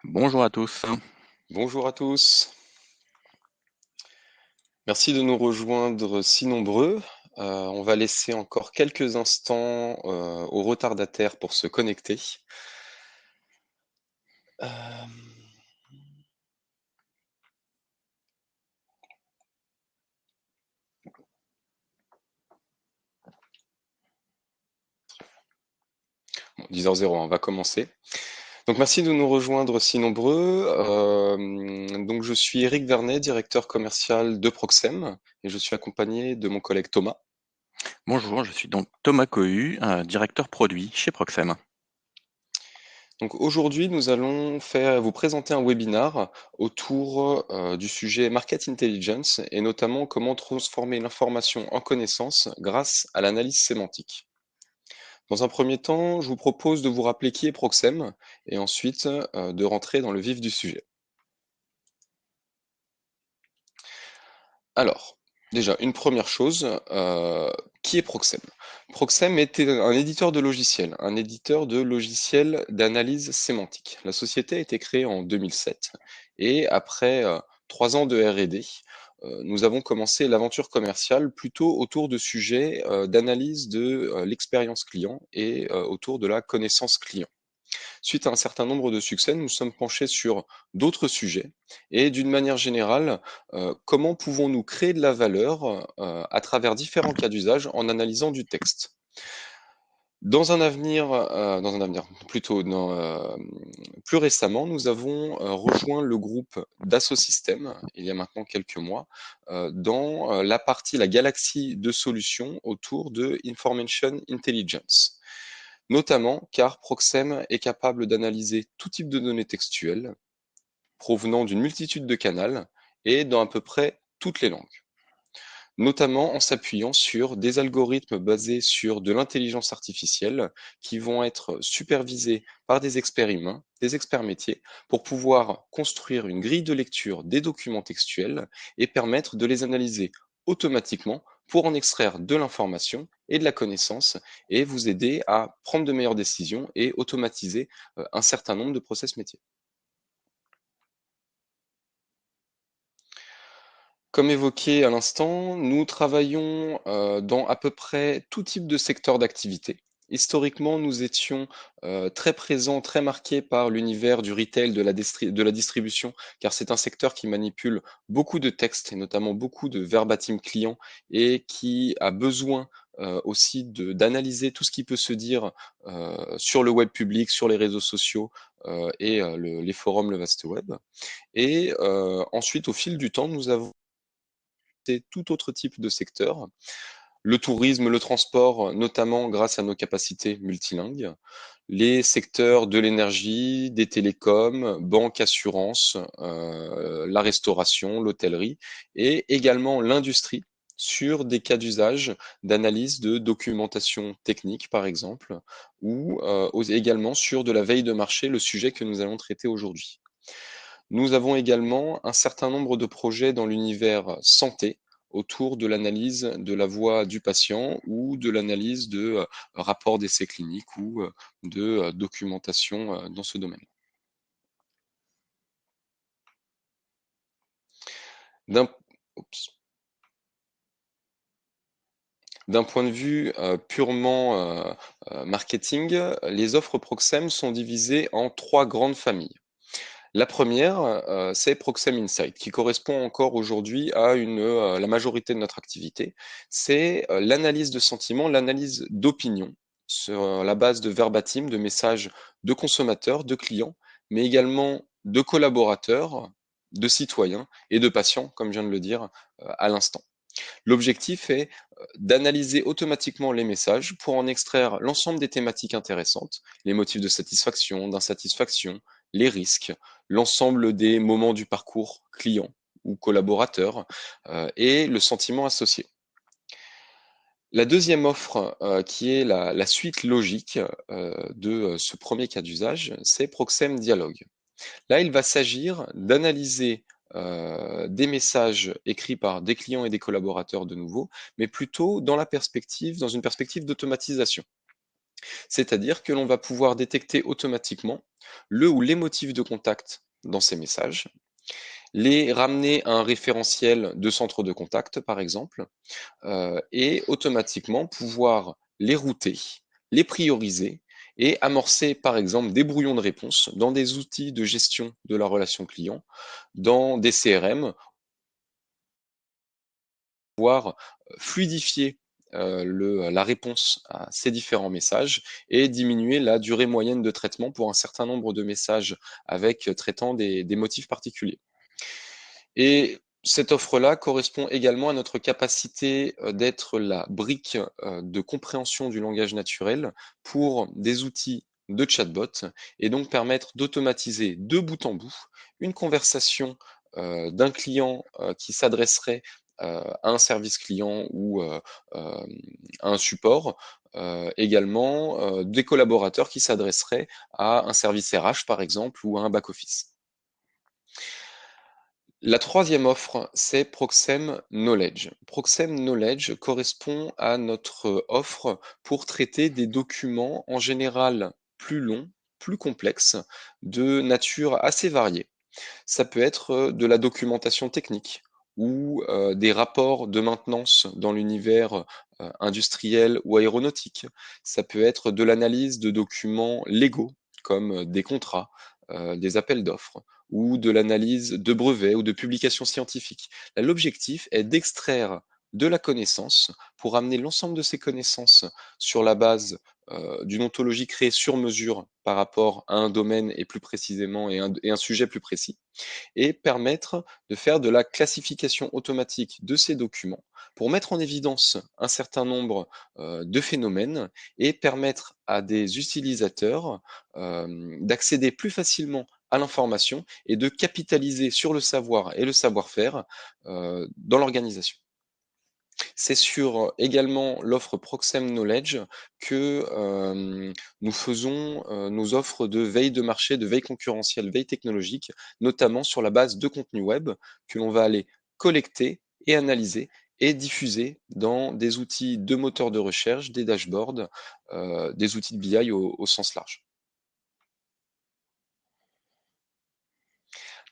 Bonjour à tous. Bonjour à tous. Merci de nous rejoindre si nombreux. On va laisser encore quelques instants aux retardataires pour se connecter. Euh, bon, 10h01, on va commencer. Donc merci de nous rejoindre si nombreux. Donc je suis Eric Vernet, directeur commercial de Proxem, et je suis accompagné de mon collègue Thomas. Bonjour, je suis donc Thomas Cohu, directeur produit chez Proxem. Donc aujourd'hui, nous allons vous présenter un webinar autour du sujet Market Intelligence et notamment comment transformer l'information en connaissance grâce à l'analyse sémantique. Dans un premier temps, je vous propose de vous rappeler qui est Proxem et ensuite de rentrer dans le vif du sujet. Alors, déjà, une première chose, qui est Proxem? Proxem était un éditeur de logiciels, un éditeur de logiciels d'analyse sémantique. La société a été créée en 2007 et après 3 ans de R&D, nous avons commencé l'aventure commerciale plutôt autour de sujets d'analyse de l'expérience client et autour de la connaissance client. Suite à un certain nombre de succès, nous sommes penchés sur d'autres sujets et d'une manière générale, comment pouvons-nous créer de la valeur à travers différents cas d'usage en analysant du texte. Dans un avenir plutôt plus récemment, nous avons rejoint le groupe Dassault Systèmes il y a maintenant quelques mois dans la galaxie de solutions autour de Information Intelligence. Notamment car Proxem est capable d'analyser tout type de données textuelles provenant d'une multitude de canaux et dans à peu près toutes les langues, notamment en s'appuyant sur des algorithmes basés sur de l'intelligence artificielle qui vont être supervisés par des experts humains, des experts métiers, pour pouvoir construire une grille de lecture des documents textuels et permettre de les analyser automatiquement pour en extraire de l'information et de la connaissance et vous aider à prendre de meilleures décisions et automatiser un certain nombre de process métiers. Comme évoqué à l'instant, nous travaillons dans à peu près tout type de secteur d'activité. Historiquement, nous étions très présents, très marqués par l'univers du retail, de la distribution, car c'est un secteur qui manipule beaucoup de textes et notamment beaucoup de verbatim clients et qui a besoin aussi d'analyser tout ce qui peut se dire sur le web public, sur les réseaux sociaux les forums, le vaste web. Et ensuite, au fil du temps, nous avons tout autre type de secteur. Le tourisme, le transport, notamment grâce à nos capacités multilingues. Les secteurs de l'énergie, des télécoms, banque, assurance, la restauration, l'hôtellerie et également l'industrie sur des cas d'usage d'analyse de documentation technique, par exemple, ou également sur de la veille de marché, le sujet que nous allons traiter aujourd'hui. Nous avons également un certain nombre de projets dans l'univers santé autour de l'analyse de la voix du patient ou de l'analyse de rapports d'essais cliniques ou de documentation dans ce domaine. D'un oups. D'un point de vue purement marketing, les offres Proxem sont divisées en 3 grandes familles. La première, c'est Proxem Insight, qui correspond encore aujourd'hui à la majorité de notre activité. C'est l'analyse de sentiments, l'analyse d'opinion sur la base de verbatim, de messages de consommateurs, de clients, mais également de collaborateurs, de citoyens et de patients, comme je viens de le dire à l'instant. L'objectif est d'analyser automatiquement les messages pour en extraire l'ensemble des thématiques intéressantes, les motifs de satisfaction, d'insatisfaction, les risques, l'ensemble des moments du parcours client ou collaborateur et le sentiment associé. La deuxième offre, qui est la suite logique de ce premier cas d'usage, c'est Proxem Dialogue. Là, il va s'agir d'analyser des messages écrits par des clients et des collaborateurs de nouveau, mais plutôt dans une perspective d'automatisation. C'est-à-dire que l'on va pouvoir détecter automatiquement le ou les motifs de contact dans ces messages, les ramener à un référentiel de centre de contact, par exemple, et automatiquement pouvoir les router, les prioriser et amorcer, par exemple, des brouillons de réponse dans des outils de gestion de la relation client, dans des CRM, pouvoir fluidifier la réponse à ces différents messages et diminuer la durée moyenne de traitement pour un certain nombre de messages avec traitant des motifs particuliers. Et cette offre-là correspond également à notre capacité d'être la brique de compréhension du langage naturel pour des outils de chatbot et donc permettre d'automatiser de bout en bout une conversation d'un client qui s'adresserait à un service client ou à un support, également des collaborateurs qui s'adresseraient à un service RH par exemple ou à un back-office. La troisième offre, c'est Proxem Knowledge. Proxem Knowledge correspond à notre offre pour traiter des documents en général plus longs, plus complexes, de nature assez variée. Ça peut être de la documentation technique ou des rapports de maintenance dans l'univers industriel ou aéronautique. Ça peut être de l'analyse de documents légaux comme des contrats, des appels d'offres ou de l'analyse de brevets ou de publications scientifiques. Là, l'objectif est d'extraire de la connaissance pour amener l'ensemble de ces connaissances sur la base d'une ontologie créée sur mesure par rapport à un domaine et plus précisément et un sujet plus précis et permettre de faire de la classification automatique de ces documents pour mettre en évidence un certain nombre de phénomènes et permettre à des utilisateurs d'accéder plus facilement à l'information et de capitaliser sur le savoir et le savoir-faire dans l'organisation. C'est sur également l'offre Proxem Knowledge que nous faisons nos offres de veille de marché, de veille concurrentielle, veille technologique, notamment sur la base de contenu web que l'on va aller collecter et analyser et diffuser dans des outils de moteur de recherche, des dashboards, des outils de BI au sens large.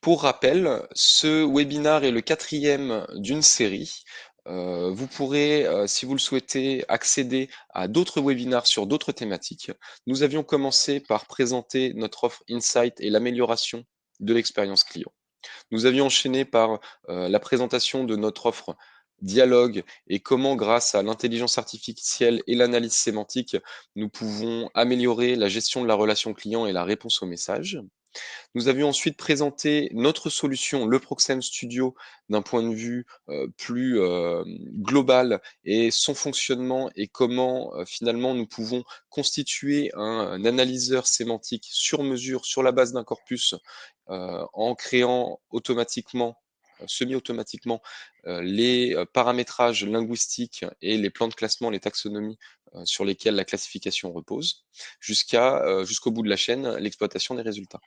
Pour rappel, ce webinar est le quatrième d'une série. Vous pourrez, si vous le souhaitez, accéder à d'autres webinars sur d'autres thématiques. Nous avions commencé par présenter notre offre Insight et l'amélioration de l'expérience client. Nous avions enchaîné par la présentation de notre offre Dialogue et comment, grâce à l'intelligence artificielle et l'analyse sémantique, nous pouvons améliorer la gestion de la relation client et la réponse aux messages. Nous avions ensuite présenté notre solution, le Proxem Studio, d'un point de vue plus global et son fonctionnement et comment finalement nous pouvons constituer un analyseur sémantique sur mesure sur la base d'un corpus en créant automatiquement semi-automatiquement les paramétrages linguistiques et les plans de classement, les taxonomies sur lesquels la classification repose, jusqu'au bout de la chaîne, l'exploitation des résultats.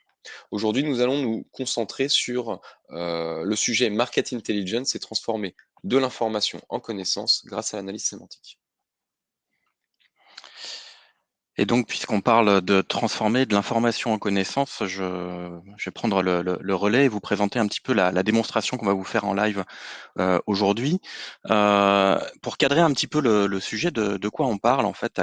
Aujourd'hui, nous allons nous concentrer sur le sujet Market Intelligence et transformer de l'information en connaissance grâce à l'analyse sémantique. Et donc, puisqu'on parle de transformer de l'information en connaissance, je vais prendre le relais et vous présenter un petit peu la démonstration qu'on va vous faire en live aujourd'hui. Pour cadrer un petit peu le sujet de quoi on parle en fait,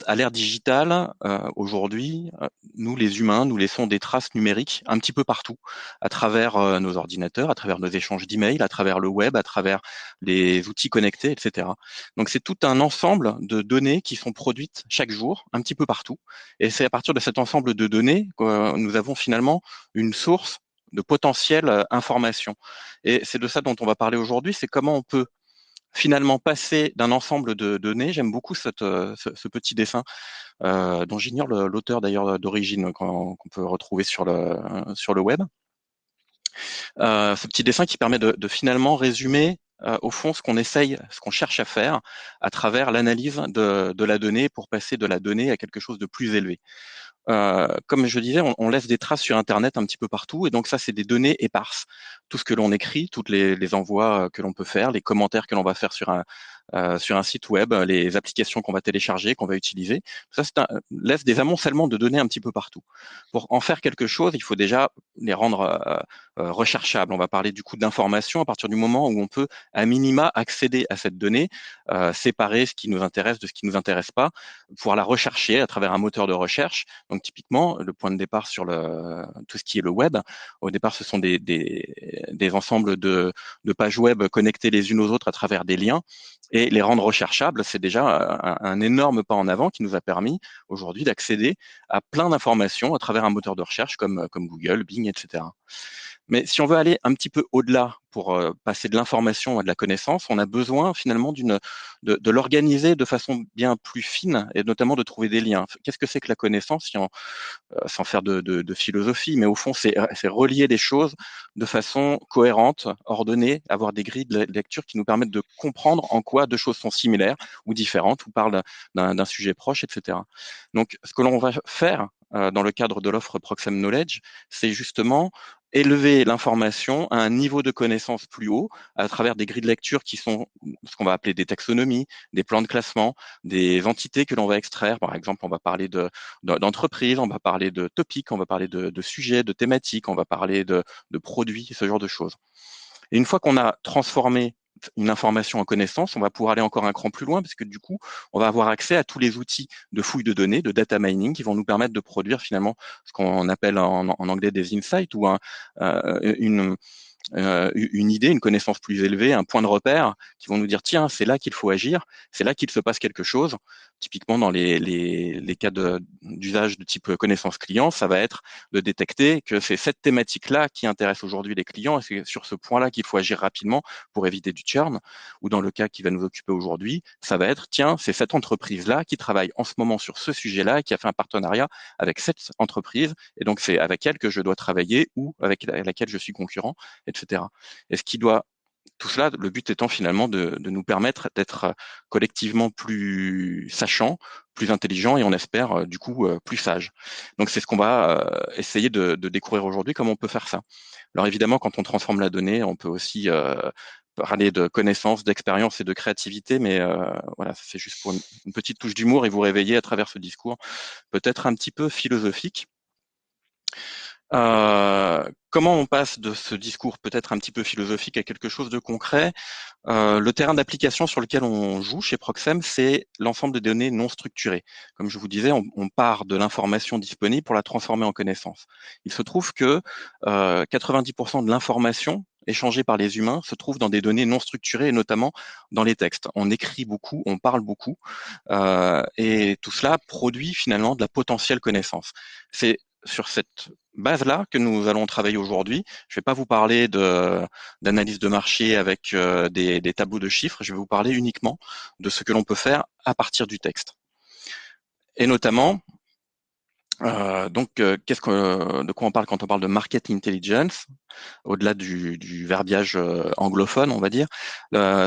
à l'ère digitale, aujourd'hui, nous les humains, nous laissons des traces numériques un petit peu partout, à travers nos ordinateurs, à travers nos échanges d'emails, à travers le web, à travers les outils connectés, etc. Donc c'est tout un ensemble de données qui sont produites chaque jour, un petit peu partout. Et c'est à partir de cet ensemble de données que nous avons finalement une source de potentielles informations. Et c'est de ça dont on va parler aujourd'hui, c'est comment on peut finalement passer d'un ensemble de données. J'aime beaucoup ce petit dessin dont j'ignore l'auteur d'ailleurs d'origine qu'on peut retrouver sur le web. Ce petit dessin qui permet de finalement résumer au fond ce qu'on essaye, ce qu'on cherche à faire à travers l'analyse de la donnée pour passer de la donnée à quelque chose de plus élevé. Comme je disais, on laisse des traces sur Internet un petit peu partout, et donc ça, c'est des données éparses. Tout ce que l'on écrit, toutes les envois que l'on peut faire, les commentaires que l'on va faire sur sur un site web, les applications qu'on va télécharger, qu'on va utiliser. Ça, laisse des amoncellements de données un petit peu partout. Pour en faire quelque chose, il faut déjà les rendre recherchables. On va parler du coup d'information à partir du moment où on peut à minima accéder à cette donnée, séparer ce qui nous intéresse de ce qui nous intéresse pas, pouvoir la rechercher à travers un moteur de recherche. Donc typiquement, le point de départ sur tout ce qui est le web, au départ, ce sont des ensembles de pages web connectées les unes aux autres à travers des liens. Et les rendre recherchables, c'est déjà un énorme pas en avant qui nous a permis aujourd'hui d'accéder à plein d'informations à travers un moteur de recherche comme Google, Bing, etc. Mais si on veut aller un petit peu au-delà pour passer de l'information à de la connaissance, on a besoin finalement de l'organiser de façon bien plus fine et notamment de trouver des liens. Qu'est-ce que c'est que la connaissance sans faire de philosophie, mais au fond, c'est relier les choses de façon cohérente, ordonnée, avoir des grilles de lecture qui nous permettent de comprendre en quoi deux choses sont similaires ou différentes, ou parlent d'un sujet proche, etc. Donc, ce que l'on va faire dans le cadre de l'offre Proxem Knowledge, c'est justement élever l'information à un niveau de connaissance plus haut à travers des grilles de lecture qui sont ce qu'on va appeler des taxonomies, des plans de classement, des entités que l'on va extraire. Par exemple, on va parler d'entreprise, on va parler de topics, on va parler de sujets, de thématiques, on va parler de produits, ce genre de choses. Et une fois qu'on a transformé une information en connaissance, on va pouvoir aller encore un cran plus loin parce que du coup, on va avoir accès à tous les outils de fouille de données, de data mining, qui vont nous permettre de produire finalement ce qu'on appelle en anglais des insights ou une idée, une connaissance plus élevée, un point de repère qui vont nous dire tiens, c'est là qu'il faut agir, c'est là qu'il se passe quelque chose. Typiquement dans les cas d'usage de type connaissance client, ça va être de détecter que c'est cette thématique-là qui intéresse aujourd'hui les clients et c'est sur ce point-là qu'il faut agir rapidement pour éviter du churn. Ou dans le cas qui va nous occuper aujourd'hui, ça va être tiens, c'est cette entreprise-là qui travaille en ce moment sur ce sujet-là, qui a fait un partenariat avec cette entreprise et donc c'est avec elle que je dois travailler ou avec laquelle je suis concurrent, etc. Et ce qui doit tout cela, le but étant finalement de nous permettre d'être collectivement plus sachants, plus intelligents et on espère du coup plus sages. Donc c'est ce qu'on va essayer de découvrir aujourd'hui, comment on peut faire ça. Alors évidemment, quand on transforme la donnée, on peut aussi parler de connaissances, d'expérience et de créativité, mais voilà, c'est juste pour une petite touche d'humour et vous réveiller à travers ce discours peut-être un petit peu philosophique. Comment on passe de ce discours peut-être un petit peu philosophique à quelque chose de concret? Le terrain d'application sur lequel on joue chez Proxem, c'est l'ensemble de données non structurées. Comme je vous disais, on part de l'information disponible pour la transformer en connaissance. Il se trouve que 90% de l'information échangée par les humains se trouve dans des données non structurées et notamment dans les textes. On écrit beaucoup, on parle beaucoup et tout cela produit finalement de la potentielle connaissance. C'est sur cette base-là que nous allons travailler aujourd'hui. Je ne vais pas vous parler d'analyse de marché avec des tableaux de chiffres. Je vais vous parler uniquement de ce que l'on peut faire à partir du texte. Et notamment, de quoi on parle quand on parle de market intelligence, au-delà du verbiage anglophone, on va dire,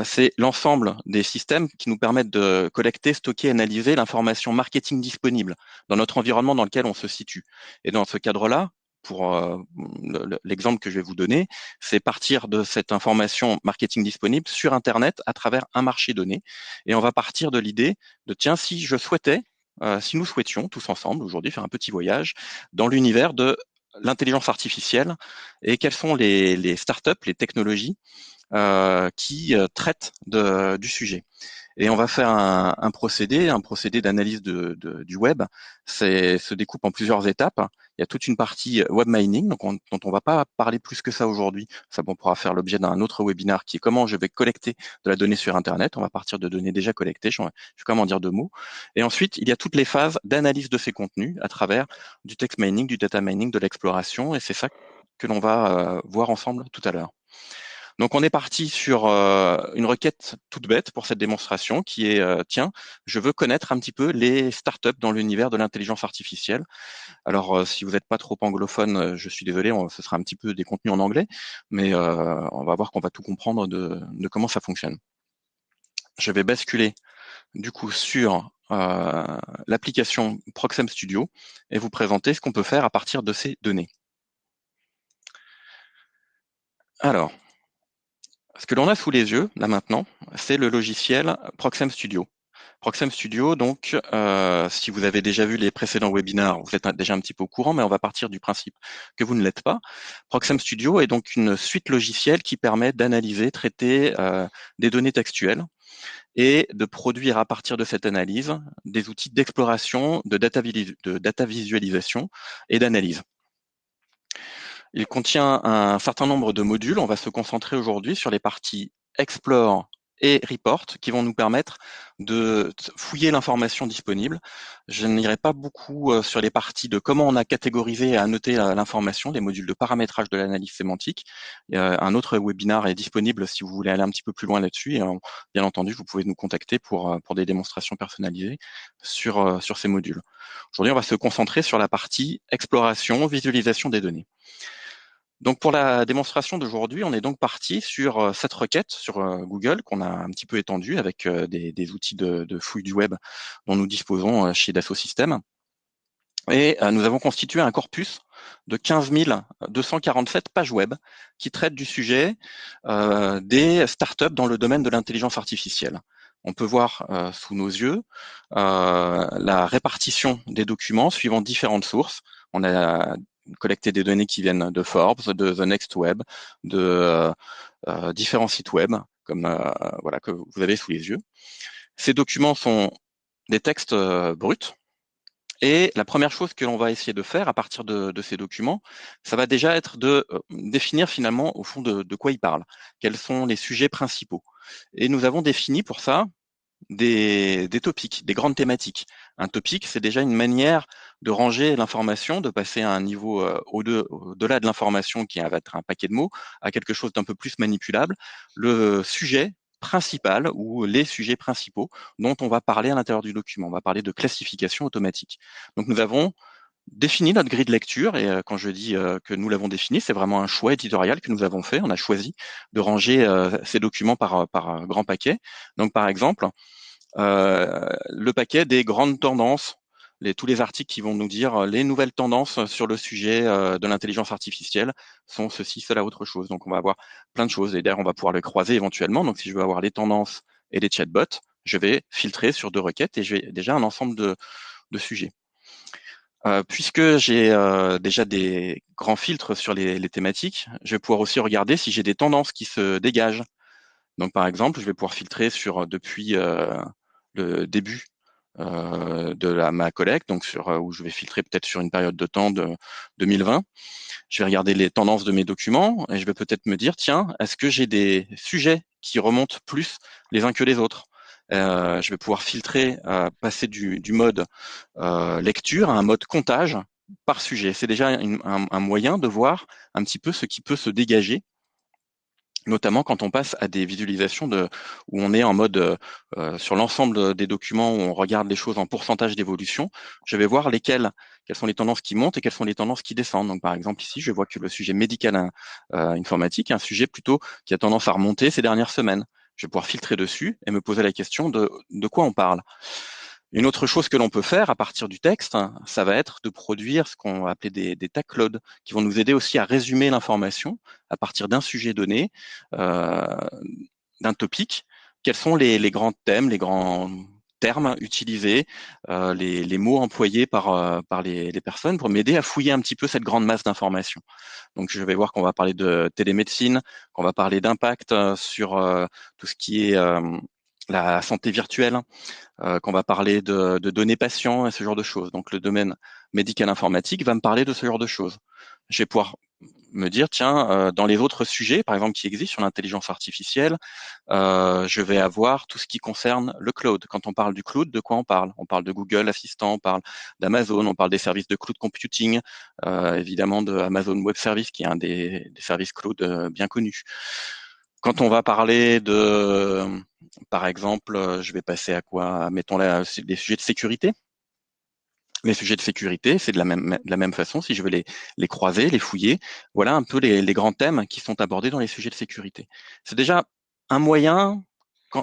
c'est l'ensemble des systèmes qui nous permettent de collecter, stocker, analyser l'information marketing disponible dans notre environnement dans lequel on se situe. Et dans ce cadre-là, pour l'exemple que je vais vous donner, c'est partir de cette information marketing disponible sur Internet à travers un marché donné. Et on va partir de l'idée de, tiens, si nous souhaitions tous ensemble aujourd'hui faire un petit voyage dans l'univers de l'intelligence artificielle et quelles sont les startups, les technologies qui traitent du sujet. Et on va faire un procédé d'analyse du web. Se découpe en plusieurs étapes. Il y a toute une partie web mining, dont on va pas parler plus que ça aujourd'hui. Ça, on pourra faire l'objet d'un autre webinaire qui est comment je vais collecter de la donnée sur Internet. On va partir de données déjà collectées. Je vais quand même en dire deux mots. Et ensuite, il y a toutes les phases d'analyse de ces contenus à travers du text mining, du data mining, de l'exploration. Et c'est ça que l'on va voir ensemble tout à l'heure. Donc on est parti sur une requête toute bête pour cette démonstration qui est tiens, je veux connaître un petit peu les startups dans l'univers de l'intelligence artificielle. Alors si vous n'êtes pas trop anglophone, je suis désolé, ce sera un petit peu des contenus en anglais, mais on va voir qu'on va tout comprendre de comment ça fonctionne. Je vais basculer du coup sur l'application Proxem Studio et vous présenter ce qu'on peut faire à partir de ces données. Alors, Ce que l'on a sous les yeux, là maintenant, c'est le logiciel Proxem Studio. Proxem Studio, donc, si vous avez déjà vu les précédents webinaires, vous êtes déjà un petit peu au courant, mais on va partir du principe que vous ne l'êtes pas. Proxem Studio est donc une suite logicielle qui permet d'analyser, traiter des données textuelles et de produire à partir de cette analyse des outils d'exploration, de data visualisation et d'analyse. Il contient un certain nombre de modules. On va se concentrer aujourd'hui sur les parties Explore et Report qui vont nous permettre de fouiller l'information disponible. Je n'irai pas beaucoup sur les parties de comment on a catégorisé et annoté l'information, les modules de paramétrage de l'analyse sémantique. Un autre webinaire est disponible si vous voulez aller un petit peu plus loin là-dessus. Et bien entendu, vous pouvez nous contacter pour des démonstrations personnalisées sur ces modules. Aujourd'hui, on va se concentrer sur la partie exploration, visualisation des données. Donc pour la démonstration d'aujourd'hui, on est donc parti sur cette requête sur Google qu'on a un petit peu étendue avec des outils de fouille du web dont nous disposons chez Dassault Systèmes. Et nous avons constitué un corpus de 15 247 pages web qui traitent du sujet des startups dans le domaine de l'intelligence artificielle. On peut voir sous nos yeux la répartition des documents suivant différentes sources. On a collecté des données qui viennent de Forbes, de The Next Web, de différents sites web, comme voilà que vous avez sous les yeux. Ces documents sont des textes bruts. Et la première chose que l'on va essayer de faire à partir de ces documents, ça va déjà être de définir finalement au fond de quoi ils parlent, quels sont les sujets principaux. Et nous avons défini pour ça des topics, des grandes thématiques. Un topic, c'est déjà une manière de ranger l'information, de passer à un niveau au-delà de l'information qui va être un paquet de mots, à quelque chose d'un peu plus manipulable. Le sujet principal ou les sujets principaux dont on va parler à l'intérieur du document. On va parler de classification automatique. Donc nous avons défini notre grille de lecture et quand je dis que nous l'avons défini, c'est vraiment un choix éditorial que nous avons fait. On a choisi de ranger ces documents par grand paquet. Donc par exemple, le paquet des grandes tendances, tous les articles qui vont nous dire les nouvelles tendances sur le sujet de l'intelligence artificielle sont ceci, cela, autre chose. Donc on va avoir plein de choses et d'ailleurs on va pouvoir les croiser éventuellement. Donc si je veux avoir les tendances et les chatbots, je vais filtrer sur deux requêtes et j'ai déjà un ensemble de sujets. Puisque j'ai déjà des grands filtres sur les thématiques, je vais pouvoir aussi regarder si j'ai des tendances qui se dégagent. Donc par exemple, je vais pouvoir filtrer sur depuis le début ma collecte, donc sur où je vais filtrer peut-être sur une période de temps de 2020. Je vais regarder les tendances de mes documents et je vais peut-être me dire, tiens, est-ce que j'ai des sujets qui remontent plus les uns que les autres? Je vais pouvoir filtrer, passer du mode lecture à un mode comptage par sujet. C'est déjà un moyen de voir un petit peu ce qui peut se dégager, notamment quand on passe à des visualisations où on est en mode sur l'ensemble des documents où on regarde les choses en pourcentage d'évolution. Je vais voir quelles sont les tendances qui montent et quelles sont les tendances qui descendent. Donc par exemple ici, je vois que le sujet médical informatique est un sujet plutôt qui a tendance à remonter ces dernières semaines. Je vais pouvoir filtrer dessus et me poser la question de quoi on parle. Une autre chose que l'on peut faire à partir du texte, ça va être de produire ce qu'on va appeler des tag clouds, qui vont nous aider aussi à résumer l'information à partir d'un sujet donné, euh, d'un topic. Quels sont les grands thèmes, les grands termes utilisés, les mots employés par les personnes pour m'aider à fouiller un petit peu cette grande masse d'informations. Donc je vais voir qu'on va parler de télémédecine, qu'on va parler d'impact sur tout ce qui est la santé virtuelle, qu'on va parler de données patients et ce genre de choses. Donc le domaine médical informatique va me parler de ce genre de choses. Je vais pouvoir me dire, tiens, dans les autres sujets, par exemple, qui existent sur l'intelligence artificielle, je vais avoir tout ce qui concerne le cloud. Quand on parle du cloud, de quoi on parle? On parle de Google Assistant, on parle d'Amazon, on parle des services de cloud computing, évidemment de Amazon Web Service, qui est un des services cloud bien connus. Quand on va parler par exemple, je vais passer à quoi? Mettons là, des sujets de sécurité. Les sujets de sécurité, c'est de la même façon, si je veux les croiser, les fouiller, voilà un peu les grands thèmes qui sont abordés dans les sujets de sécurité. C'est déjà un moyen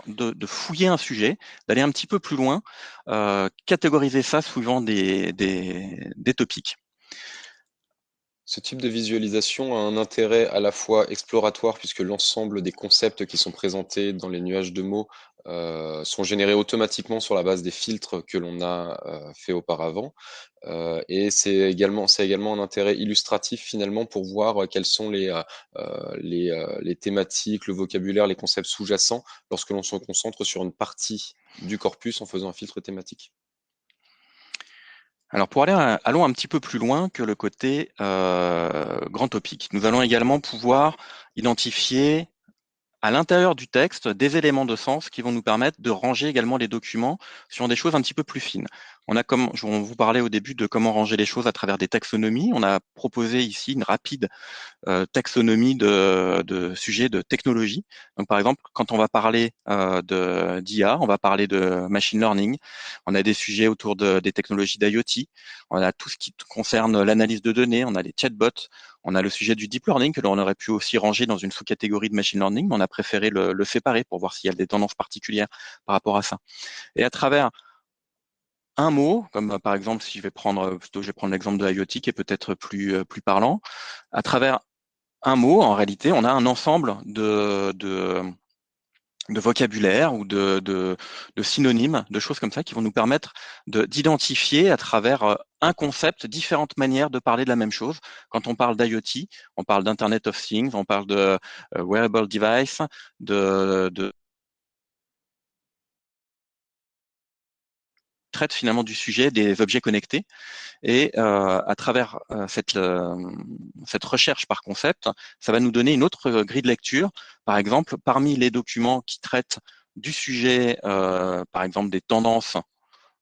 de fouiller un sujet, d'aller un petit peu plus loin, catégoriser ça suivant des topics. Ce type de visualisation a un intérêt à la fois exploratoire, puisque l'ensemble des concepts qui sont présentés dans les nuages de mots sont générés automatiquement sur la base des filtres que l'on a fait auparavant. Et c'est également un intérêt illustratif finalement pour voir quelles sont les thématiques, le vocabulaire, les concepts sous-jacents lorsque l'on se concentre sur une partie du corpus en faisant un filtre thématique. Alors pour aller, allons un petit peu plus loin que le côté grand topic. Nous allons également pouvoir identifier à l'intérieur du texte des éléments de sens qui vont nous permettre de ranger également les documents sur des choses un petit peu plus fines. On vous parlait au début de comment ranger les choses à travers des taxonomies. On a proposé ici une rapide taxonomie de sujets de technologie. Donc, par exemple, quand on va parler d'IA, on va parler de machine learning. On a des sujets autour des technologies d'IoT. On a tout ce qui concerne l'analyse de données. On a les chatbots. On a le sujet du deep learning que l'on aurait pu aussi ranger dans une sous-catégorie de machine learning, mais on a préféré le séparer pour voir s'il y a des tendances particulières par rapport à ça. Et à travers un mot, comme par exemple, si je vais prendre plutôt, je vais prendre l'exemple de IoT qui est peut-être plus parlant, à travers un mot, en réalité, on a un ensemble de vocabulaire ou de synonymes, de choses comme ça qui vont nous permettre d'identifier à travers un concept différentes manières de parler de la même chose. Quand on parle d'IoT, on parle d'Internet of Things, on parle de wearable device, de traite finalement du sujet des objets connectés. Et à travers cette recherche par concept, ça va nous donner une autre grille de lecture. Par exemple, parmi les documents qui traitent du sujet, par exemple des tendances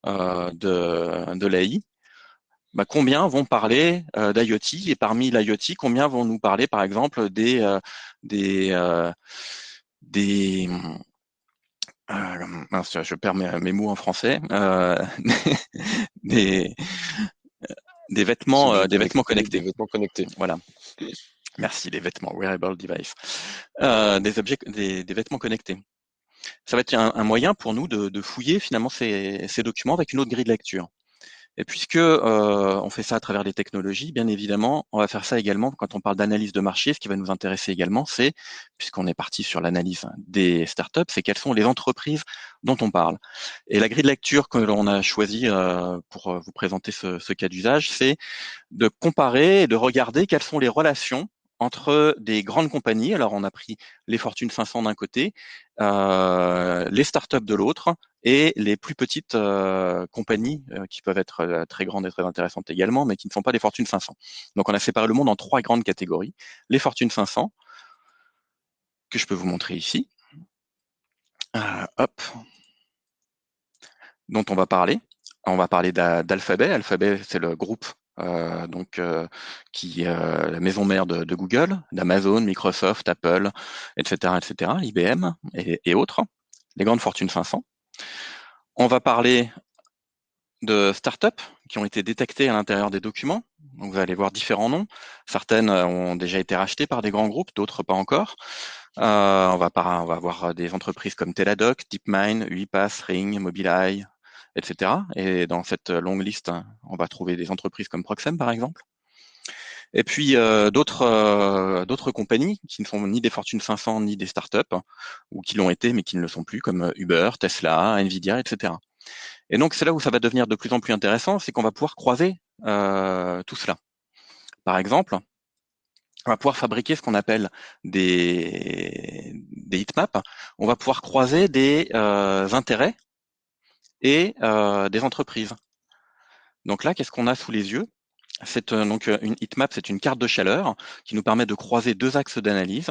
de l'AI, bah, combien vont parler d'IoT et parmi l'IoT, combien vont nous parler, par exemple, des, euh, des mince, je perds mes mots en français, des, Des objets des vêtements connectés, des connectés. vêtements connectés. Voilà. Merci, les vêtements, wearable device. Des vêtements connectés. Ça va être un moyen pour nous de fouiller finalement ces documents avec une autre grille de lecture. Et puisque on fait ça à travers les technologies, bien évidemment, on va faire ça également quand on parle d'analyse de marché. Ce qui va nous intéresser également, c'est, puisqu'on est parti sur l'analyse des startups, c'est quelles sont les entreprises dont on parle. Et la grille de lecture que l'on a choisie pour vous présenter ce cas d'usage, c'est de comparer et de regarder quelles sont les relations entre des grandes compagnies. Alors, on a pris les Fortune 500 d'un côté, les startups de l'autre, et les plus petites compagnies qui peuvent être très grandes et très intéressantes également, mais qui ne sont pas des Fortune 500. Donc, on a séparé le monde en trois grandes catégories. Les Fortune 500, que je peux vous montrer ici, hop, dont on va parler. On va parler d'Alphabet. Alphabet, c'est le groupe qui la maison mère de Google, d'Amazon, Microsoft, Apple, etc., IBM et autres, les grandes fortunes 500. On va parler de startups qui ont été détectées à l'intérieur des documents. Donc vous allez voir différents noms. Certaines ont déjà été rachetées par des grands groupes, d'autres pas encore. On va avoir des entreprises comme Teladoc, DeepMind, UiPath, Ring, Mobileye, etc. Et dans cette longue liste, on va trouver des entreprises comme Proxem, par exemple. Et puis d'autres compagnies qui ne sont ni des Fortune 500 ni des startups, ou qui l'ont été mais qui ne le sont plus, comme Uber, Tesla, Nvidia, etc. Et donc c'est là où ça va devenir de plus en plus intéressant, c'est qu'on va pouvoir croiser tout cela. Par exemple, on va pouvoir fabriquer ce qu'on appelle des heatmaps. On va pouvoir croiser des intérêts et des entreprises. Donc là, qu'est-ce qu'on a sous les yeux? C'est donc une heatmap, c'est une carte de chaleur qui nous permet de croiser deux axes d'analyse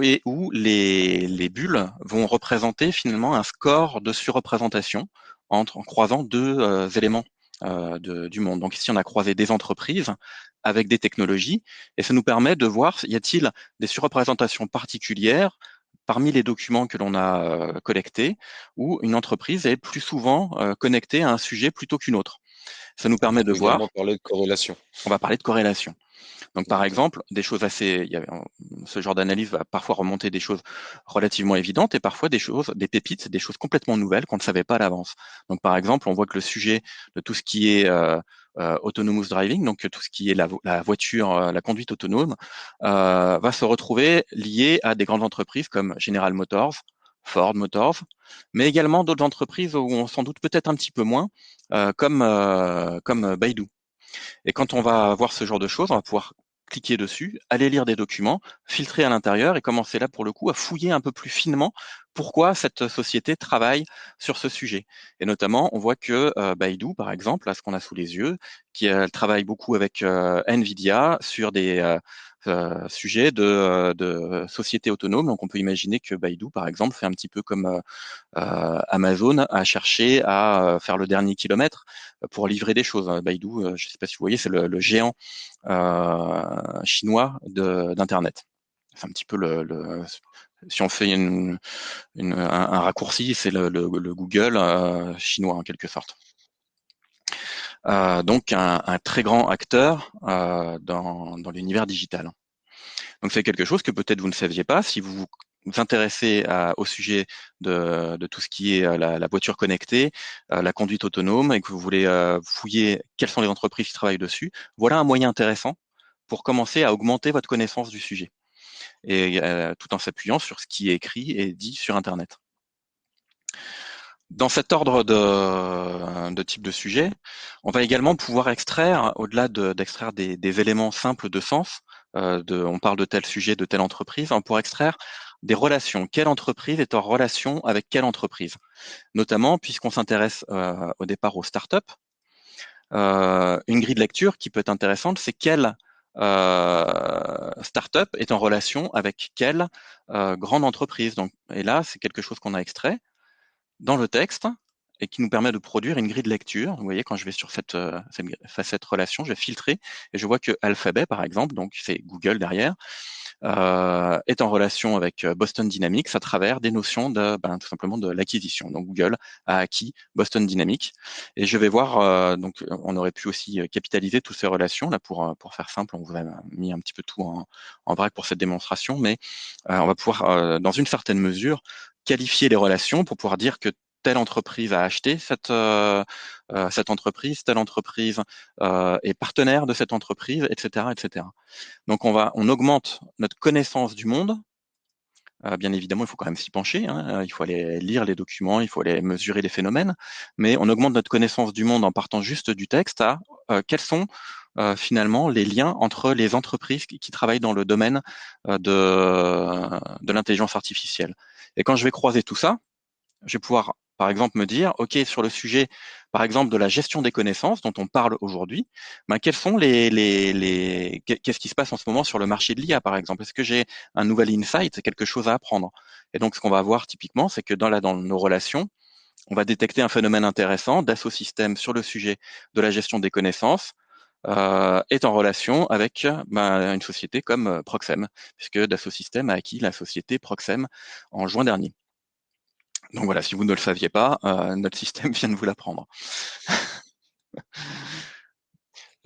et où les bulles vont représenter finalement un score de surreprésentation en croisant deux éléments du monde. Donc ici, on a croisé des entreprises avec des technologies et ça nous permet de voir y a-t-il des surreprésentations particulières parmi les documents que l'on a collectés où une entreprise est plus souvent connectée à un sujet plutôt qu'une autre. Ça nous On permet de peut également voir, parler de corrélation. on va parler de corrélation. Donc, par D'accord. exemple, des choses ce genre d'analyse va parfois remonter des choses relativement évidentes et parfois des pépites, des choses complètement nouvelles qu'on ne savait pas à l'avance. Donc, par exemple, on voit que le sujet de tout ce qui est autonomous driving, donc tout ce qui est la voiture, la conduite autonome, va se retrouver lié à des grandes entreprises comme General Motors, Ford Motors, mais également d'autres entreprises où on s'en doute peut-être un petit peu moins, comme Baidu. Et quand on va voir ce genre de choses, on va pouvoir cliquer dessus, aller lire des documents, filtrer à l'intérieur et commencer là pour le coup à fouiller un peu plus finement pourquoi cette société travaille sur ce sujet. Et notamment, on voit que Baidu, par exemple, là ce qu'on a sous les yeux, qui travaille beaucoup avec Nvidia sur des sujets de sociétés autonomes. Donc on peut imaginer que Baidu, par exemple, fait un petit peu comme Amazon a cherché à faire le dernier kilomètre pour livrer des choses. Baidu, je ne sais pas si vous voyez, c'est le géant chinois d'Internet. C'est un petit peu si on fait un raccourci, c'est le Google chinois en quelque sorte. Donc un très grand acteur dans l'univers digital. Donc c'est quelque chose que peut-être vous ne saviez pas si vous vous intéressez au sujet de tout ce qui est la voiture connectée, la conduite autonome et que vous voulez fouiller quelles sont les entreprises qui travaillent dessus. Voilà un moyen intéressant pour commencer à augmenter votre connaissance du sujet et tout en s'appuyant sur ce qui est écrit et dit sur Internet. Dans cet ordre de type de sujet, on va également pouvoir extraire, au-delà d'extraire des éléments simples de sens, on parle de tel sujet, de telle entreprise, on pourra extraire des relations. Quelle entreprise est en relation avec quelle entreprise? Notamment, puisqu'on s'intéresse au départ aux startups, une grille de lecture qui peut être intéressante, c'est quelle startup est en relation avec quelle grande entreprise. Donc, et là, c'est quelque chose qu'on a extrait dans le texte et qui nous permet de produire une grille de lecture. Vous voyez, quand je vais sur cette relation, je vais filtrer et je vois que Alphabet, par exemple, donc c'est Google derrière, est en relation avec Boston Dynamics à travers des notions tout simplement de l'acquisition. Donc Google a acquis Boston Dynamics et je vais voir donc on aurait pu aussi capitaliser toutes ces relations là pour faire simple. On vous a mis un petit peu tout en vrac pour cette démonstration, mais on va pouvoir dans une certaine mesure qualifier les relations pour pouvoir dire que telle entreprise a acheté cette entreprise, telle entreprise est partenaire de cette entreprise, etc., etc. Donc on augmente notre connaissance du monde. Bien évidemment, il faut quand même s'y pencher, hein, il faut aller lire les documents, il faut aller mesurer les phénomènes, mais on augmente notre connaissance du monde en partant juste du texte à quels sont finalement les liens entre les entreprises qui travaillent dans le domaine de l'intelligence artificielle. Et quand je vais croiser tout ça, je vais pouvoir, par exemple, me dire, OK, sur le sujet, par exemple, de la gestion des connaissances dont on parle aujourd'hui, ben, quels sont qu'est-ce qui se passe en ce moment sur le marché de l'IA, par exemple? Est-ce que j'ai un nouvel insight, quelque chose à apprendre? Et donc, ce qu'on va voir typiquement, c'est que dans nos relations, on va détecter un phénomène intéressant. Dassault Systèmes sur le sujet de la gestion des connaissances est en relation avec une société comme Proxem, puisque Dassault Systèmes a acquis la société Proxem en juin dernier. Donc voilà, si vous ne le saviez pas, notre système vient de vous l'apprendre.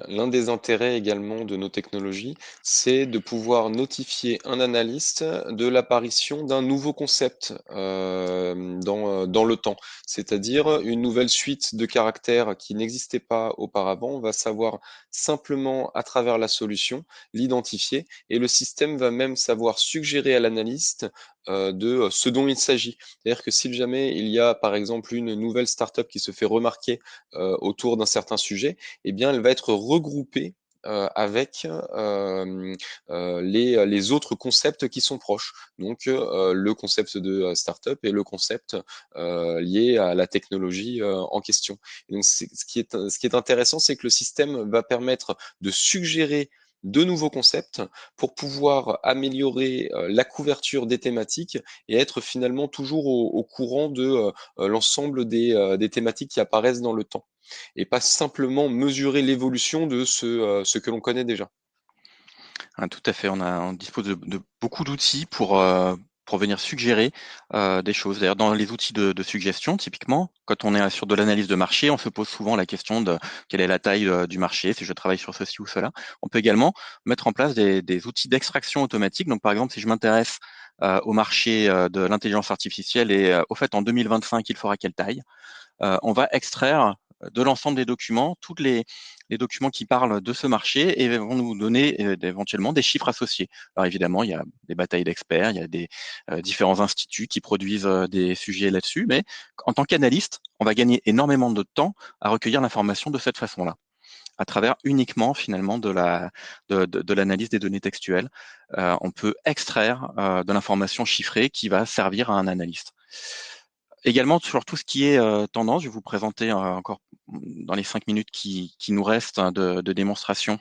L'un des intérêts également de nos technologies, c'est de pouvoir notifier un analyste de l'apparition d'un nouveau concept dans le temps, c'est-à-dire une nouvelle suite de caractères qui n'existait pas auparavant. On va savoir simplement à travers la solution l'identifier et le système va même savoir suggérer à l'analyste de ce dont il s'agit. C'est-à-dire que si jamais il y a par exemple une nouvelle startup qui se fait remarquer autour d'un certain sujet, eh bien, elle va être regroupée avec les autres concepts qui sont proches. Donc, le concept de startup et le concept lié à la technologie en question. Et donc, ce qui est intéressant, c'est que le système va permettre de suggérer de nouveaux concepts pour pouvoir améliorer la couverture des thématiques et être finalement toujours au courant de l'ensemble des thématiques qui apparaissent dans le temps et pas simplement mesurer l'évolution de ce que l'on connaît déjà. Ah, tout à fait, on dispose de beaucoup d'outils pour venir suggérer des choses. D'ailleurs, dans les outils de suggestion, typiquement, quand on est sur de l'analyse de marché, on se pose souvent la question de quelle est la taille du marché, si je travaille sur ceci ou cela. On peut également mettre en place des outils d'extraction automatique. Donc, par exemple, si je m'intéresse au marché de l'intelligence artificielle et au fait, en 2025, il fera quelle taille? On va extraire de l'ensemble des documents, les documents qui parlent de ce marché et vont nous donner éventuellement des chiffres associés. Alors évidemment, il y a des batailles d'experts, il y a des différents instituts qui produisent des sujets là-dessus, mais en tant qu'analyste, on va gagner énormément de temps à recueillir l'information de cette façon-là, à travers uniquement finalement de l'analyse des données textuelles. On peut extraire de l'information chiffrée qui va servir à un analyste. Également sur tout ce qui est tendance, je vais vous présenter encore dans les 5 minutes qui nous restent de démonstration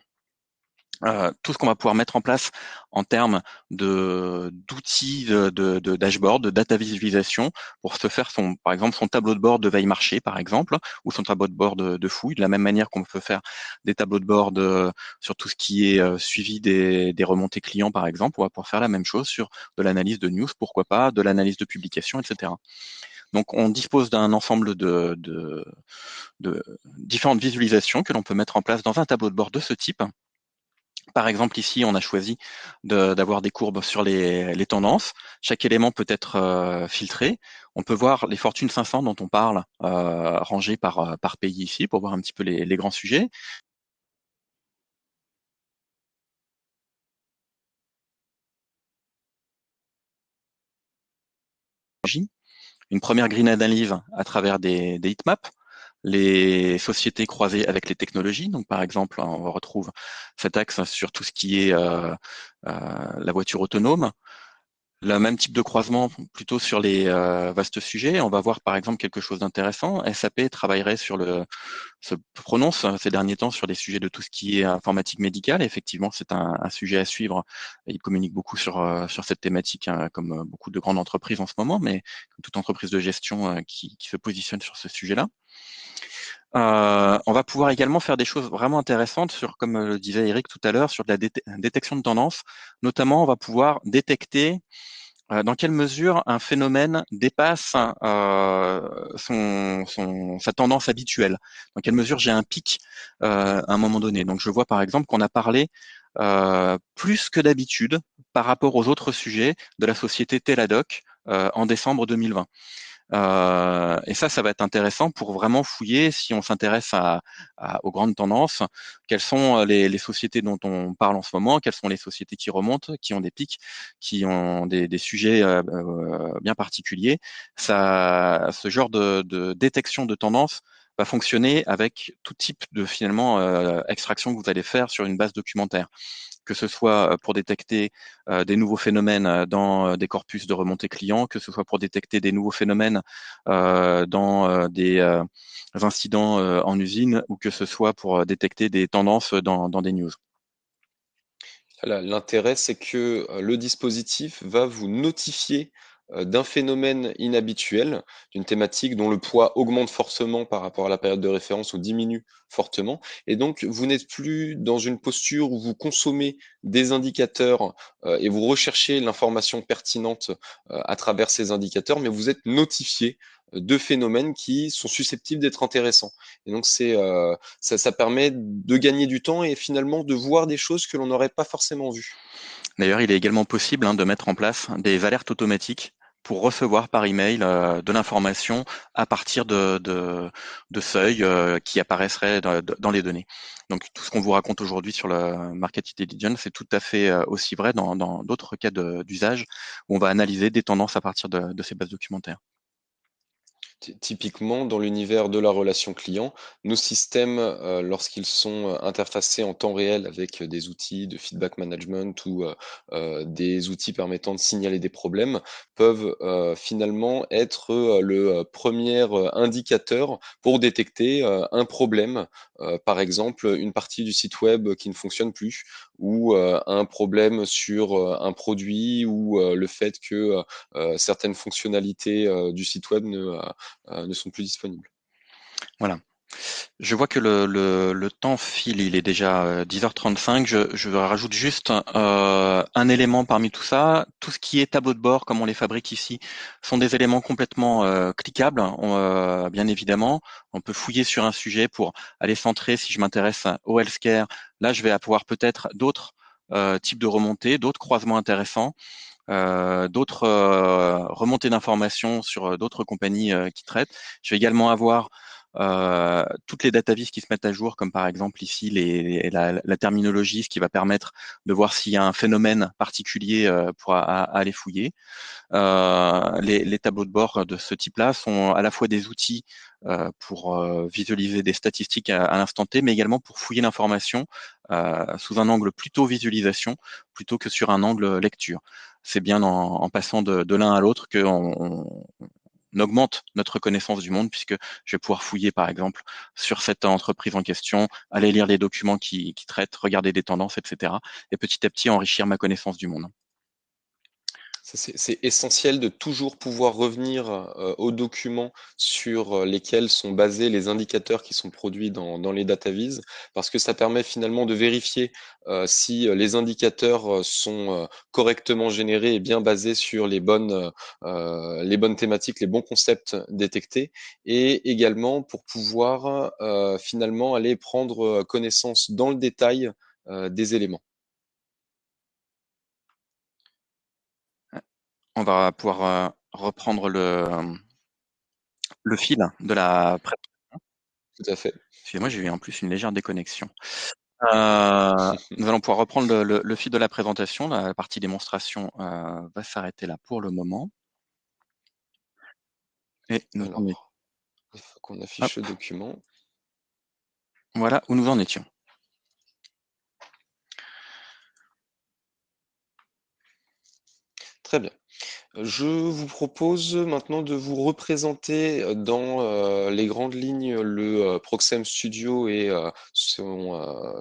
tout ce qu'on va pouvoir mettre en place en termes d'outils de dashboard, de data visualisation pour se faire par exemple son tableau de bord de veille marché par exemple, ou son tableau de bord de fouille, de la même manière qu'on peut faire des tableaux de bord sur tout ce qui est suivi des remontées clients par exemple. On va pouvoir faire la même chose sur de l'analyse de news, pourquoi pas, de l'analyse de publication, etc. Donc on dispose d'un ensemble de différentes visualisations que l'on peut mettre en place dans un tableau de bord de ce type. Par exemple, ici, on a choisi d'avoir des courbes sur les tendances. Chaque élément peut être filtré. On peut voir les Fortune 500 dont on parle, rangées par pays ici, pour voir un petit peu les grands sujets. Une première green analyse à travers des heatmaps, les sociétés croisées avec les technologies. Donc, par exemple, on retrouve cet axe sur tout ce qui est la voiture autonome. Le même type de croisement plutôt sur les vastes sujets. On va voir par exemple quelque chose d'intéressant. SAP travaillerait se prononce ces derniers temps sur des sujets de tout ce qui est informatique médicale. Et effectivement, c'est un sujet à suivre. Il communique beaucoup sur cette thématique, hein, comme beaucoup de grandes entreprises en ce moment, mais comme toute entreprise de gestion qui se positionne sur ce sujet-là. On va pouvoir également faire des choses vraiment intéressantes sur, comme le disait Eric tout à l'heure, sur de la détection de tendance. Notamment, on va pouvoir détecter dans quelle mesure un phénomène dépasse sa tendance habituelle? Dans quelle mesure j'ai un pic à un moment donné? Donc je vois par exemple qu'on a parlé plus que d'habitude par rapport aux autres sujets de la société Teladoc en décembre 2020. Et ça va être intéressant pour vraiment fouiller si on s'intéresse aux grandes tendances. Quelles sont les sociétés dont on parle en ce moment? Quelles sont les sociétés qui remontent, qui ont des pics, qui ont des sujets bien particuliers? Ce genre de détection de tendance va fonctionner avec tout type de finalement extraction que vous allez faire sur une base documentaire, que ce soit pour détecter des nouveaux phénomènes dans des corpus de remontée client, que ce soit pour détecter des nouveaux phénomènes dans des incidents en usine, ou que ce soit pour détecter des tendances dans des news. L'intérêt, c'est que le dispositif va vous notifier d'un phénomène inhabituel, d'une thématique dont le poids augmente fortement par rapport à la période de référence ou diminue fortement. Et donc, vous n'êtes plus dans une posture où vous consommez des indicateurs et vous recherchez l'information pertinente à travers ces indicateurs, mais vous êtes notifié de phénomènes qui sont susceptibles d'être intéressants. Et donc, ça permet de gagner du temps et finalement de voir des choses que l'on n'aurait pas forcément vues. D'ailleurs, il est également possible de mettre en place des alertes automatiques pour recevoir par email de l'information à partir de seuils qui apparaisseraient dans les données. Donc tout ce qu'on vous raconte aujourd'hui sur le market intelligence, c'est tout à fait aussi vrai dans d'autres cas d'usage où on va analyser des tendances à partir de ces bases documentaires. Typiquement, dans l'univers de la relation client, nos systèmes, lorsqu'ils sont interfacés en temps réel avec des outils de feedback management ou des outils permettant de signaler des problèmes, peuvent finalement être le premier indicateur pour détecter un problème, par exemple une partie du site web qui ne fonctionne plus, ou un problème sur un produit, ou le fait que certaines fonctionnalités du site web ne sont plus disponibles. Voilà. Je vois que le temps file, il est déjà 10h35. Je rajoute juste un élément parmi tout ça. Tout ce qui est tableau de bord, comme on les fabrique ici, sont des éléments complètement cliquables, bien évidemment. On peut fouiller sur un sujet pour aller centrer si je m'intéresse au healthcare. Là, je vais avoir peut-être d'autres types de remontées, d'autres croisements intéressants, d'autres remontées d'informations sur d'autres compagnies qui traitent. Je vais également avoir toutes les data vis qui se mettent à jour, comme par exemple ici la terminologie, ce qui va permettre de voir s'il y a un phénomène particulier pour aller fouiller. Les tableaux de bord de ce type-là sont à la fois des outils pour visualiser des statistiques à l'instant T, mais également pour fouiller l'information sous un angle plutôt visualisation plutôt que sur un angle lecture. C'est bien en passant de l'un à l'autre qu'on augmente notre connaissance du monde, puisque je vais pouvoir fouiller, par exemple, sur cette entreprise en question, aller lire les documents qui traitent, regarder des tendances, etc. Et petit à petit enrichir ma connaissance du monde. C'est essentiel de toujours pouvoir revenir aux documents sur lesquels sont basés les indicateurs qui sont produits dans les data viz, parce que ça permet finalement de vérifier si les indicateurs sont correctement générés et bien basés sur les bonnes thématiques, les bons concepts détectés, et également pour pouvoir finalement aller prendre connaissance dans le détail des éléments. On va pouvoir reprendre le fil de la présentation. Tout à fait. Excusez-moi, j'ai eu en plus une légère déconnexion. Nous allons pouvoir reprendre le fil de la présentation. La partie démonstration va s'arrêter là pour le moment. Et nous en étions. Alors, il faut qu'on Hop, affiche le document. voilà où nous en étions. Très bien. Je vous propose maintenant de vous représenter dans les grandes lignes le Proxem Studio et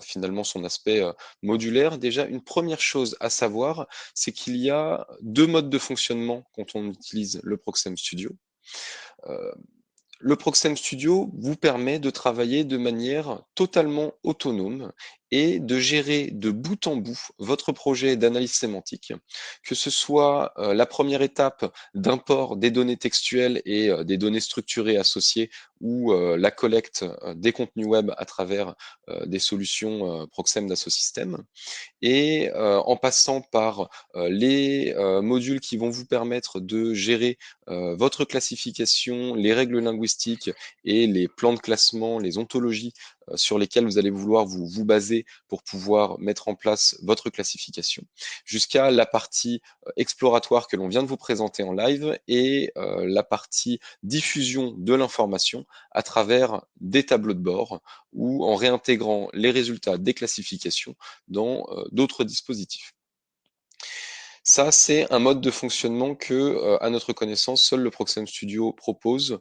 finalement son aspect modulaire. Déjà, une première chose à savoir, c'est qu'il y a deux modes de fonctionnement quand on utilise le Proxem Studio. Euh, Le Proxem Studio vous permet de travailler de manière totalement autonome et de gérer de bout en bout votre projet d'analyse sémantique, que ce soit la première étape d'import des données textuelles et des données structurées associées ou la collecte des contenus web à travers des solutions Proxem d'Assosystem et en passant par les modules qui vont vous permettre de gérer votre classification, les règles linguistiques et les plans de classement, les ontologies sur lesquelles vous allez vouloir vous baser pour pouvoir mettre en place votre classification, jusqu'à la partie exploratoire que l'on vient de vous présenter en live et la partie diffusion de l'information à travers des tableaux de bord ou en réintégrant les résultats des classifications dans d'autres dispositifs. Ça, c'est un mode de fonctionnement que, à notre connaissance, seul le Proxem Studio propose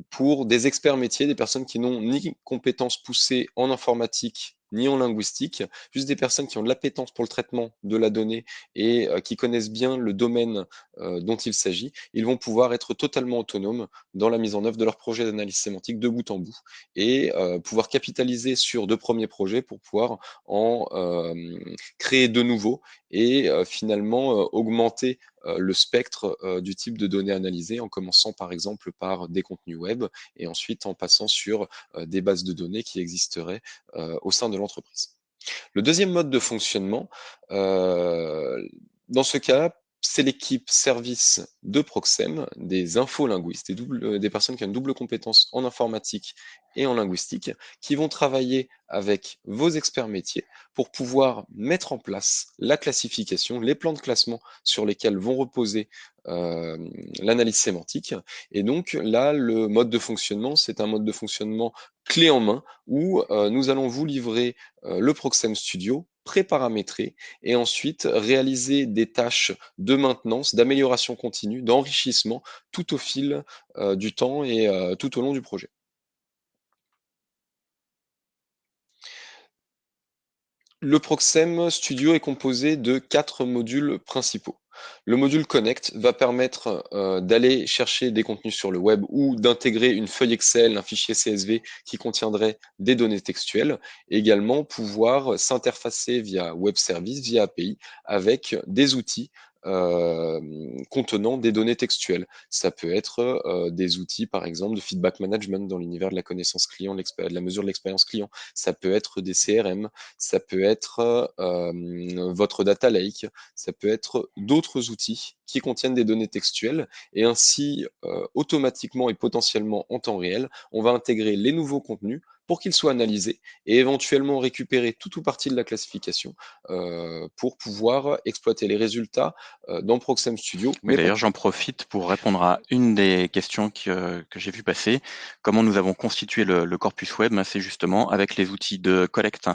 pour des experts métiers, des personnes qui n'ont ni compétences poussées en informatique ni en linguistique, juste des personnes qui ont de l'appétence pour le traitement de la donnée et qui connaissent bien le domaine dont il s'agit. Ils vont pouvoir être totalement autonomes dans la mise en œuvre de leur projet d'analyse sémantique de bout en bout et pouvoir capitaliser sur de premiers projets pour pouvoir en créer de nouveaux et finalement augmenter le spectre du type de données analysées en commençant par exemple par des contenus web et ensuite en passant sur des bases de données qui existeraient au sein de l'entreprise. Le deuxième mode de fonctionnement, dans ce cas, c'est l'équipe service de Proxem, des infolinguistes, des personnes qui ont une double compétence en informatique et en linguistique, qui vont travailler avec vos experts métiers pour pouvoir mettre en place la classification, les plans de classement sur lesquels vont reposer euh, l'analyse sémantique. Et donc là, le mode de fonctionnement, c'est un mode de fonctionnement clé en main où nous allons vous livrer le Proxem Studio pré-paramétré et ensuite réaliser des tâches de maintenance, d'amélioration continue, d'enrichissement tout au fil du temps et tout au long du projet. Le Proxem Studio est composé de 4 modules principaux. Le module Connect va permettre d'aller chercher des contenus sur le web ou d'intégrer une feuille Excel, un fichier CSV qui contiendrait des données textuelles. Et également pouvoir s'interfacer via web service, via API, avec des outils contenant des données textuelles. Ça peut être des outils, par exemple, de feedback management dans l'univers de la connaissance client, de la mesure de l'expérience client. Ça peut être des CRM, ça peut être votre data lake, ça peut être d'autres outils qui contiennent des données textuelles et ainsi automatiquement et potentiellement en temps réel, on va intégrer les nouveaux contenus pour qu'ils soient analysés et éventuellement récupérer tout ou partie de la classification pour pouvoir exploiter les résultats dans Proxem Studio, Oui, mais pas d'ailleurs, que. j'en profite pour répondre à une des questions que j'ai vu passer. Comment nous avons constitué le corpus web? Ben, c'est justement avec les outils de collecte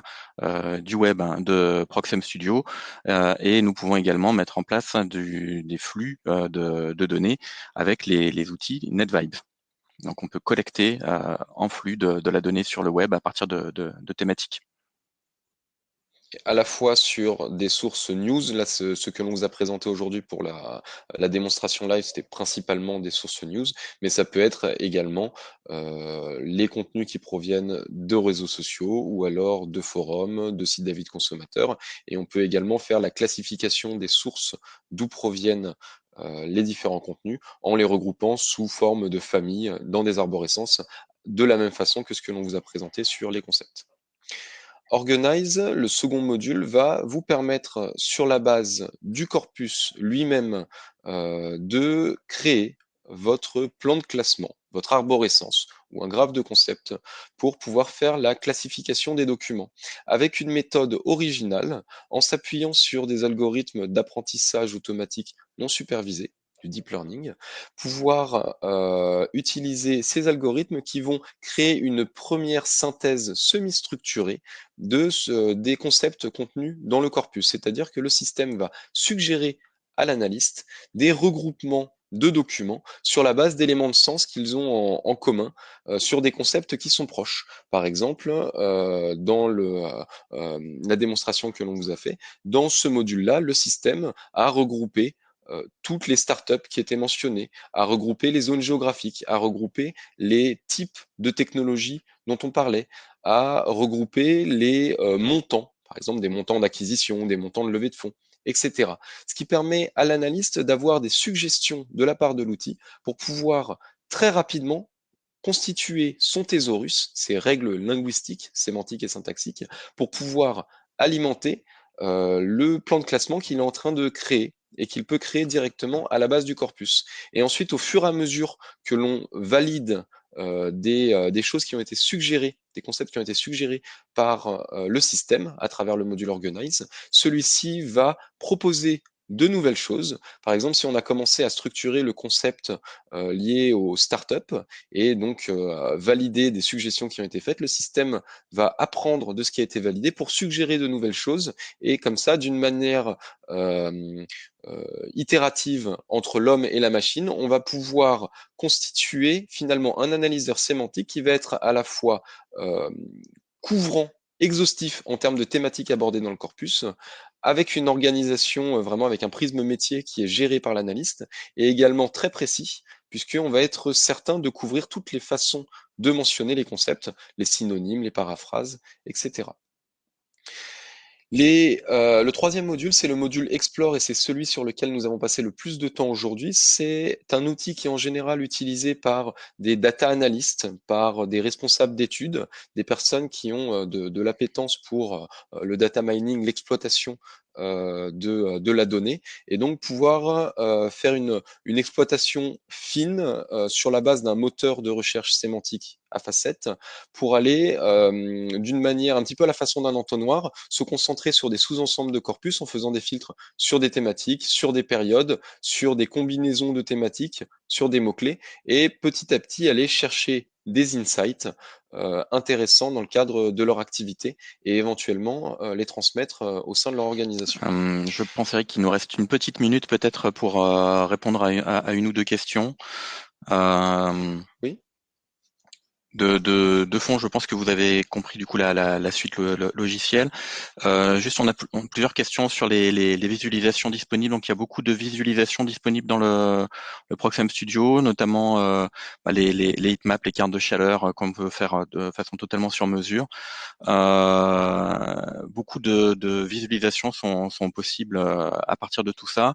du web de Proxem Studio, et nous pouvons également mettre en place des flux de données avec les outils NetVibes. Donc, on peut collecter en flux de la donnée sur le web à partir de thématiques. À la fois sur des sources news, là ce que l'on vous a présenté aujourd'hui pour la démonstration live, c'était principalement des sources news, mais ça peut être également les contenus qui proviennent de réseaux sociaux ou alors de forums, de sites d'avis de consommateurs, et on peut également faire la classification des sources d'où proviennent les différents contenus en les regroupant sous forme de famille dans des arborescences, de la même façon que ce que l'on vous a présenté sur les concepts. Organize, le second module, va vous permettre, sur la base du corpus lui-même, de créer votre plan de classement, votre arborescence ou un graphe de concept pour pouvoir faire la classification des documents avec une méthode originale en s'appuyant sur des algorithmes d'apprentissage automatique non supervisés, du deep learning, pouvoir utiliser ces algorithmes qui vont créer une première synthèse semi-structurée des concepts contenus dans le corpus. C'est-à-dire que le système va suggérer à l'analyste des regroupements de documents sur la base d'éléments de sens qu'ils ont en commun sur des concepts qui sont proches. Par exemple, dans la démonstration que l'on vous a fait, dans ce module-là, le système a regroupé toutes les startups qui étaient mentionnées, a regroupé les zones géographiques, a regroupé les types de technologies dont on parlait, à regrouper les montants, par exemple des montants d'acquisition, des montants de levée de fonds, etc. Ce qui permet à l'analyste d'avoir des suggestions de la part de l'outil pour pouvoir très rapidement constituer son thésaurus, ses règles linguistiques, sémantiques et syntaxiques, pour pouvoir alimenter le plan de classement qu'il est en train de créer et qu'il peut créer directement à la base du corpus. Et ensuite, au fur et à mesure que l'on valide des choses qui ont été suggérées, des concepts qui ont été suggérés par le système à travers le module Organize, celui-ci va proposer de nouvelles choses. Par exemple, si on a commencé à structurer le concept lié aux startups et donc valider des suggestions qui ont été faites, le système va apprendre de ce qui a été validé pour suggérer de nouvelles choses et comme ça, d'une manière itérative entre l'homme et la machine, on va pouvoir constituer finalement un analyseur sémantique qui va être à la fois euh, couvrant, exhaustif en termes de thématiques abordées dans le corpus, avec une organisation vraiment avec un prisme métier qui est géré par l'analyste, et également très précis, puisqu'on va être certain de couvrir toutes les façons de mentionner les concepts, les synonymes, les paraphrases, etc. Le troisième module, c'est le module Explore et c'est celui sur lequel nous avons passé le plus de temps aujourd'hui. C'est un outil qui est en général utilisé par des data analystes, par des responsables d'études, des personnes qui ont de l'appétence pour le data mining, l'exploitation de la donnée, et donc pouvoir faire une exploitation fine sur la base d'un moteur de recherche sémantique à facettes pour aller d'une manière un petit peu à la façon d'un entonnoir, se concentrer sur des sous-ensembles de corpus en faisant des filtres sur des thématiques, sur des périodes, sur des combinaisons de thématiques, sur des mots-clés, et petit à petit aller chercher des insights intéressants dans le cadre de leur activité et éventuellement les transmettre au sein de leur organisation. Je penserais qu'il nous reste une petite minute peut-être pour répondre à une ou deux questions. Euh, Oui. de fond, je pense que vous avez compris du coup la suite logicielle. Juste, on a plusieurs questions sur les visualisations disponibles. Donc, il y a beaucoup de visualisations disponibles dans le Proxim Studio, notamment les heatmaps, les cartes de chaleur qu'on peut faire de façon totalement sur mesure. Beaucoup de visualisations sont possibles à partir de tout ça.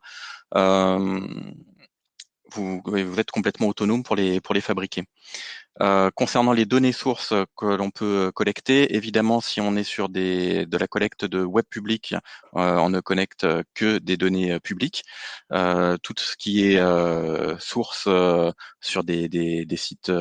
Euh, vous êtes complètement autonome pour les fabriquer. Concernant les données sources que l'on peut collecter, évidemment, si on est sur de la collecte de web public, on ne collecte que des données publiques. Tout ce qui est source sur des sites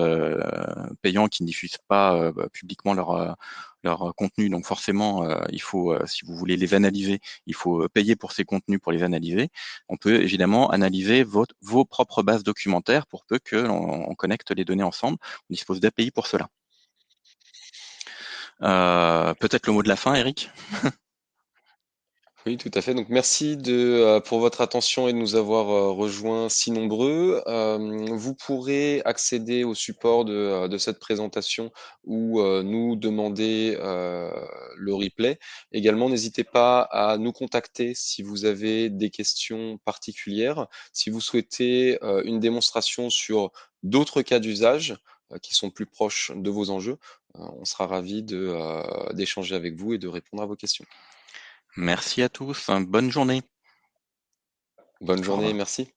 payants qui ne diffusent pas publiquement leur contenu. Donc forcément, il faut, si vous voulez les analyser, il faut payer pour ces contenus pour les analyser. On peut évidemment analyser vos propres bases documentaires pour peu que l'on connecte les données ensemble. On dispose d'API pour cela. Peut-être le mot de la fin, Eric? Oui, tout à fait. Donc merci pour votre attention et de nous avoir rejoints si nombreux. Vous pourrez accéder au support de cette présentation ou nous demander le replay. Également, n'hésitez pas à nous contacter si vous avez des questions particulières. Si vous souhaitez une démonstration sur d'autres cas d'usage qui sont plus proches de vos enjeux, on sera ravi d'échanger avec vous et de répondre à vos questions. Merci à tous, bonne journée. Bonne Au journée, revoir. merci.